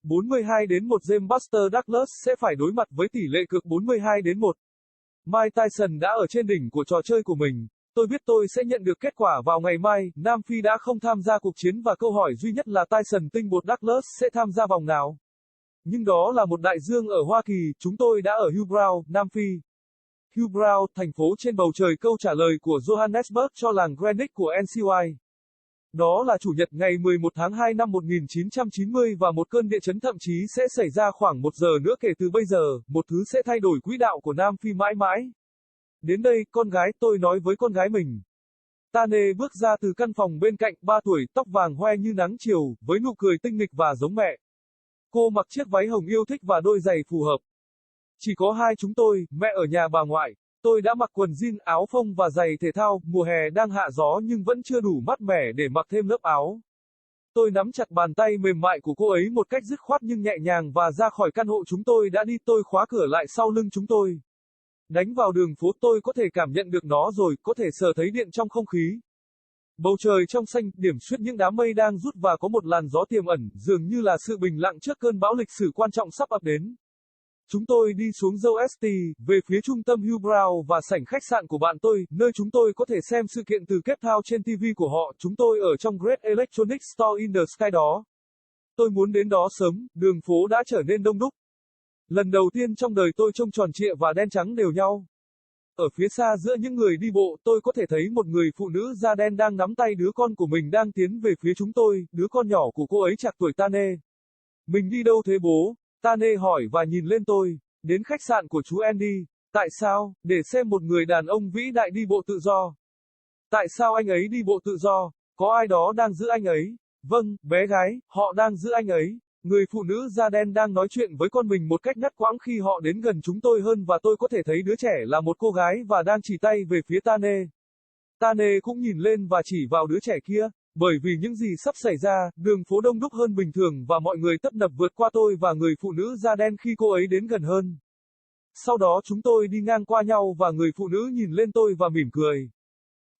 42-1 James Buster Douglas sẽ phải đối mặt với tỷ lệ cược 42-1. Mike Tyson đã ở trên đỉnh của trò chơi của mình. Tôi biết tôi sẽ nhận được kết quả vào ngày mai. Nam Phi đã không tham gia cuộc chiến và câu hỏi duy nhất là Tyson tinh bột Douglas sẽ tham gia vòng nào. Nhưng đó là một đại dương ở Hoa Kỳ, chúng tôi đã ở Hillbrow, Nam Phi. Hillbrow, thành phố trên bầu trời, câu trả lời của Johannesburg cho làng Greenwich của NCY. Đó là Chủ nhật ngày 11 tháng 2 năm 1990 và một cơn địa chấn thậm chí sẽ xảy ra khoảng 1 giờ nữa kể từ bây giờ, một thứ sẽ thay đổi quỹ đạo của Nam Phi mãi mãi. Đến đây, con gái, tôi nói với con gái mình. Tane bước ra từ căn phòng bên cạnh, 3 tuổi, tóc vàng hoe như nắng chiều, với nụ cười tinh nghịch và giống mẹ. Cô mặc chiếc váy hồng yêu thích và đôi giày phù hợp. Chỉ có hai chúng tôi, mẹ ở nhà bà ngoại. Tôi đã mặc quần jean, áo phông và giày thể thao, mùa hè đang hạ gió nhưng vẫn chưa đủ mát mẻ để mặc thêm lớp áo. Tôi nắm chặt bàn tay mềm mại của cô ấy một cách dứt khoát nhưng nhẹ nhàng và ra khỏi căn hộ chúng tôi đã đi, tôi khóa cửa lại sau lưng chúng tôi. Đánh vào đường phố, tôi có thể cảm nhận được nó rồi, có thể sờ thấy điện trong không khí. Bầu trời trong xanh, điểm xuyết những đám mây đang rút và có một làn gió tiềm ẩn, dường như là sự bình lặng trước cơn bão lịch sử quan trọng sắp ập đến. Chúng tôi đi xuống dâu ST, về phía trung tâm Hillbrow và sảnh khách sạn của bạn tôi, nơi chúng tôi có thể xem sự kiện từ Cape Town trên TV của họ. Chúng tôi ở trong Great Electronic Store in the Sky đó. Tôi muốn đến đó sớm, đường phố đã trở nên đông đúc. Lần đầu tiên trong đời tôi trông tròn trịa và đen trắng đều nhau. Ở phía xa giữa những người đi bộ, tôi có thể thấy một người phụ nữ da đen đang nắm tay đứa con của mình đang tiến về phía chúng tôi, đứa con nhỏ của cô ấy trạc tuổi Tane. Mình đi đâu thế bố? Tane hỏi và nhìn lên tôi. Đến khách sạn của chú Andy. Tại sao? Để xem một người đàn ông vĩ đại đi bộ tự do. Tại sao anh ấy đi bộ tự do? Có ai đó đang giữ anh ấy? Vâng, bé gái, họ đang giữ anh ấy. Người phụ nữ da đen đang nói chuyện với con mình một cách ngắt quãng khi họ đến gần chúng tôi hơn và tôi có thể thấy đứa trẻ là một cô gái và đang chỉ tay về phía Tane. Tane cũng nhìn lên và chỉ vào đứa trẻ kia. Bởi vì những gì sắp xảy ra, đường phố đông đúc hơn bình thường và mọi người tấp nập vượt qua tôi và người phụ nữ da đen khi cô ấy đến gần hơn. Sau đó chúng tôi đi ngang qua nhau và người phụ nữ nhìn lên tôi và mỉm cười.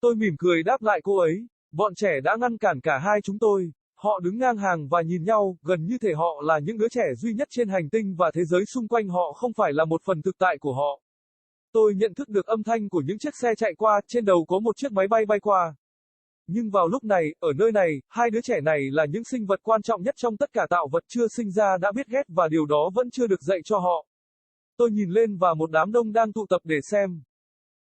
Tôi mỉm cười đáp lại cô ấy. Bọn trẻ đã ngăn cản cả hai chúng tôi. Họ đứng ngang hàng và nhìn nhau, gần như thể họ là những đứa trẻ duy nhất trên hành tinh và thế giới xung quanh họ không phải là một phần thực tại của họ. Tôi nhận thức được âm thanh của những chiếc xe chạy qua, trên đầu có một chiếc máy bay bay qua. Nhưng vào lúc này, ở nơi này, hai đứa trẻ này là những sinh vật quan trọng nhất trong tất cả tạo vật chưa sinh ra đã biết ghét và điều đó vẫn chưa được dạy cho họ. Tôi nhìn lên và một đám đông đang tụ tập để xem.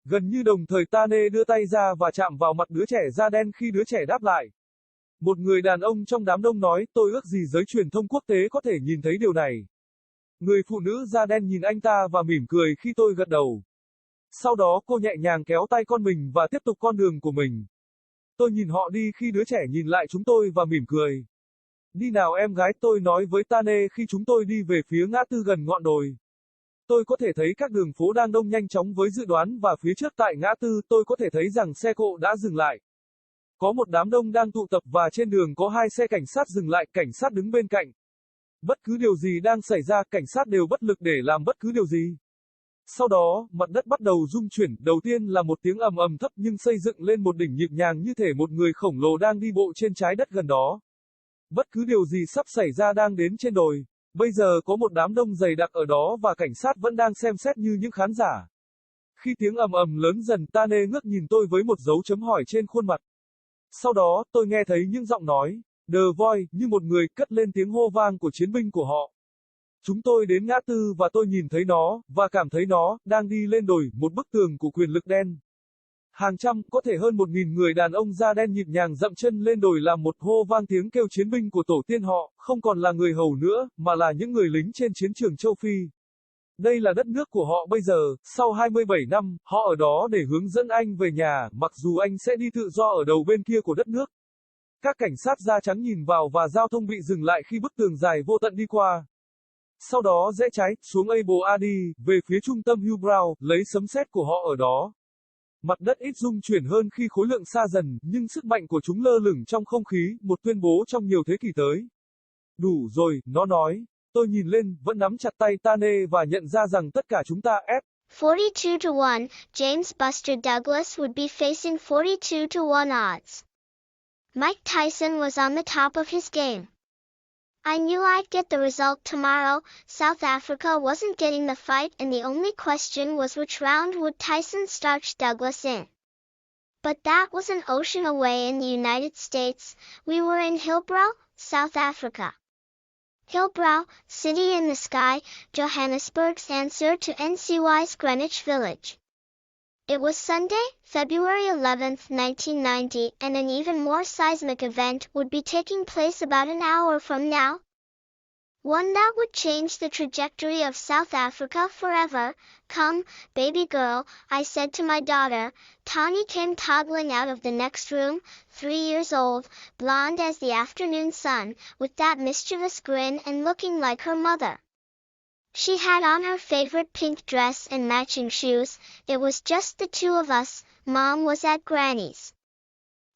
Gần như đồng thời Tane đưa tay ra và chạm vào mặt đứa trẻ da đen khi đứa trẻ đáp lại. Một người đàn ông trong đám đông nói, tôi ước gì giới truyền thông quốc tế có thể nhìn thấy điều này. Người phụ nữ da đen nhìn anh ta và mỉm cười khi tôi gật đầu. Sau đó cô nhẹ nhàng kéo tay con mình và tiếp tục con đường của mình. Tôi nhìn họ đi khi đứa trẻ nhìn lại chúng tôi và mỉm cười. Đi nào em gái, tôi nói với Tane khi chúng tôi đi về phía ngã tư gần ngọn đồi. Tôi có thể thấy các đường phố đang đông nhanh chóng với dự đoán và phía trước tại ngã tư tôi có thể thấy rằng xe cộ đã dừng lại. Có một đám đông đang tụ tập và trên đường có hai xe cảnh sát dừng lại, cảnh sát đứng bên cạnh. Bất cứ điều gì đang xảy ra, cảnh sát đều bất lực để làm bất cứ điều gì. Sau đó, mặt đất bắt đầu rung chuyển, đầu tiên là một tiếng ầm ầm thấp nhưng xây dựng lên một đỉnh nhịp nhàng như thể một người khổng lồ đang đi bộ trên trái đất gần đó. Bất cứ điều gì sắp xảy ra đang đến trên đồi. Bây giờ có một đám đông dày đặc ở đó và cảnh sát vẫn đang xem xét như những khán giả. Khi tiếng ầm ầm lớn dần, Tane ngước nhìn tôi với một dấu chấm hỏi trên khuôn mặt. Sau đó, tôi nghe thấy những giọng nói, The Voice, như một người cất lên tiếng hô vang của chiến binh của họ. Chúng tôi đến ngã tư và tôi nhìn thấy nó, và cảm thấy nó, đang đi lên đồi, một bức tường của quyền lực đen. Hàng trăm, có thể hơn 1.000 người đàn ông da đen nhịp nhàng dậm chân lên đồi làm một hô vang tiếng kêu chiến binh của tổ tiên họ, không còn là người hầu nữa, mà là những người lính trên chiến trường châu Phi. Đây là đất nước của họ bây giờ, sau 27 năm, họ ở đó để hướng dẫn anh về nhà, mặc dù anh sẽ đi tự do ở đầu bên kia của đất nước. Các cảnh sát da trắng nhìn vào và giao thông bị dừng lại khi bức tường dài vô tận đi qua. Sau đó rẽ trái, xuống Able Adi, về phía trung tâm Hillbrow, lấy sấm sét của họ ở đó. Mặt đất ít rung chuyển hơn khi khối lượng xa dần, nhưng sức mạnh của chúng lơ lửng trong không khí, một tuyên bố trong nhiều thế kỷ tới. Đủ rồi, nó nói. Tôi nhìn lên, vẫn nắm chặt tay Tane và nhận ra rằng tất cả chúng ta ép. 42-1, James Buster Douglas would be facing 42-1 odds. Mike Tyson was on the top of his game. I knew I'd get the result tomorrow. South Africa wasn't getting the fight, and the only question was which round would Tyson starch Douglas in. But that was an ocean away in the United States. We were in Hillbrow, South Africa. Hillbrow, city in the sky, Johannesburg's answer to NCY's Greenwich Village. It was Sunday, February 11, 1990, and an even more seismic event would be taking place about an hour from now. One that would change the trajectory of South Africa forever. "Come, baby girl," I said to my daughter. Tani came toddling out of the next room, 3 years old, blonde as the afternoon sun, with that mischievous grin and looking like her mother. She had on her favorite pink dress and matching shoes. It was just the two of us. Mom was at Granny's.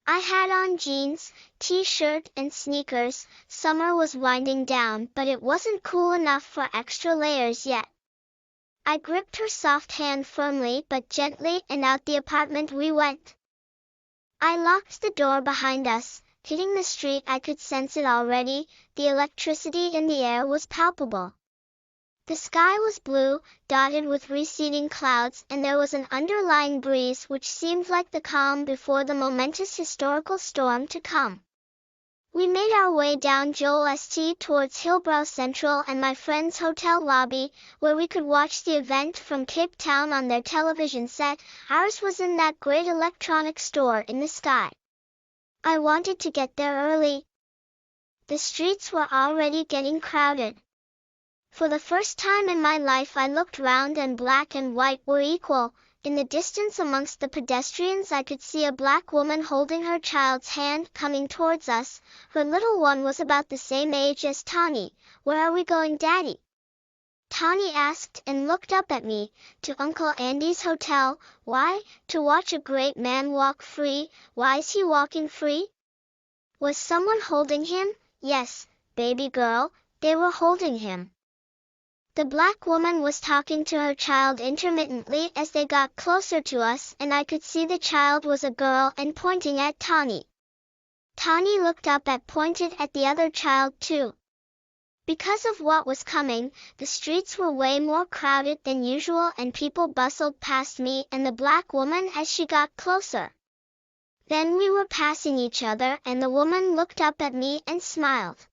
I had on jeans, t-shirt, and sneakers. Summer was winding down, but it wasn't cool enough for extra layers yet. I gripped her soft hand firmly but gently, and out the apartment we went. I locked the door behind us. Hitting the street, I could sense it already. The electricity in the air was palpable. The sky was blue, dotted with receding clouds, and there was an underlying breeze which seemed like the calm before the momentous historical storm to come. We made our way down Joel St. towards Hillbrow Central and my friend's hotel lobby, where we could watch the event from Cape Town on their television set. Ours was in that great electronics store in the sky. I wanted to get there early. The streets were already getting crowded. For the first time in my life I looked round, and black and white were equal. In the distance amongst the pedestrians I could see a black woman holding her child's hand coming towards us. Her little one was about the same age as Tani. "Where are we going, Daddy?" Tani asked, and looked up at me. "To Uncle Andy's hotel." "Why?" "To watch a great man walk free." "Why's he walking free?" "Was someone holding him?" "Yes, baby girl, they were holding him." The black woman was talking to her child intermittently as they got closer to us, and I could see the child was a girl and pointing at Tani. Tani looked up and pointed at the other child too. Because of what was coming, the streets were way more crowded than usual, and people bustled past me and the black woman as she got closer. Then we were passing each other, and the woman looked up at me and smiled.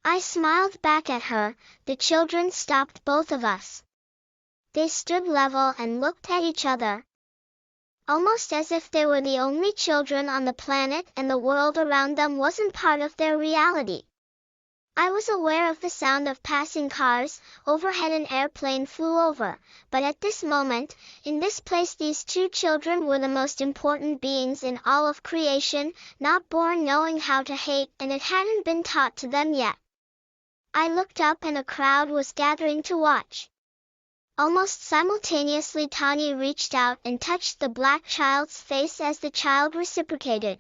I smiled back at her. The children stopped both of us. They stood level and looked at each other, almost as if they were the only children on the planet and the world around them wasn't part of their reality. I was aware of the sound of passing cars. Overhead an airplane flew over, but at this moment, in this place, these two children were the most important beings in all of creation, not born knowing how to hate, and it hadn't been taught to them yet. I looked up and a crowd was gathering to watch. Almost simultaneously Tani reached out and touched the black child's face as the child reciprocated.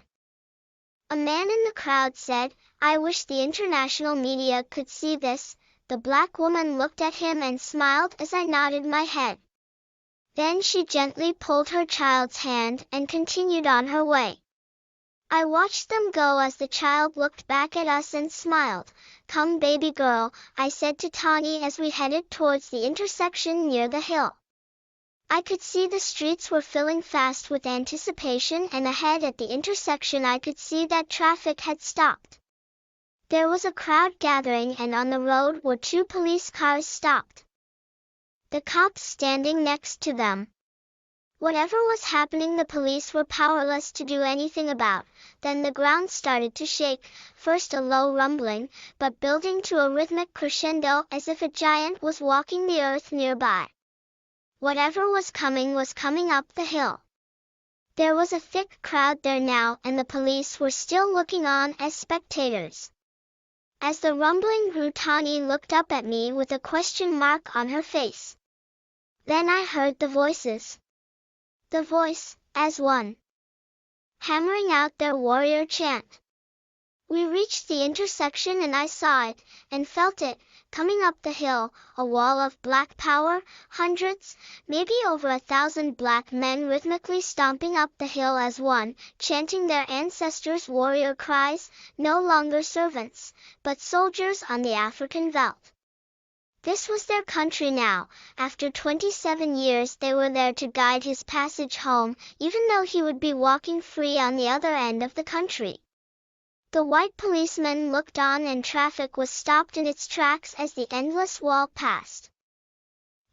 A man in the crowd said, "I wish the international media could see this." The black woman looked at him and smiled as I nodded my head. Then she gently pulled her child's hand and continued on her way. I watched them go as the child looked back at us and smiled. "Come, baby girl," I said to Tani as we headed towards the intersection near the hill. I could see the streets were filling fast with anticipation, and ahead at the intersection I could see that traffic had stopped. There was a crowd gathering, and on the road were 2 police cars stopped. The cops standing next to them. Whatever was happening, the police were powerless to do anything about. Then the ground started to shake, first a low rumbling, but building to a rhythmic crescendo as if a giant was walking the earth nearby. Whatever was coming up the hill. There was a thick crowd there now, and the police were still looking on as spectators. As the rumbling grew, Tani looked up at me with a question mark on her face. Then I heard the voices. The voice, as one, hammering out their warrior chant. We reached the intersection and I saw it, and felt it, coming up the hill, a wall of black power, hundreds, maybe over 1,000 black men rhythmically stomping up the hill as one, chanting their ancestors' warrior cries, no longer servants, but soldiers on the African veldt. This was their country now. After 27 years they were there to guide his passage home, even though he would be walking free on the other end of the country. The white policeman looked on and traffic was stopped in its tracks as the endless wall passed.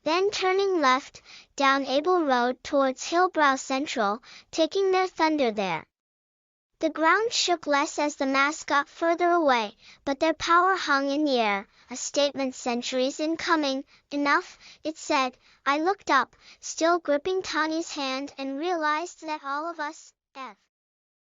Then turning left, down Abel Road towards Hillbrow Central, taking their thunder there. The ground shook less as the mass got further away, but their power hung in the air, a statement centuries in coming. Enough, it said. I looked up, still gripping Tawny's hand, and realized that all of us, F.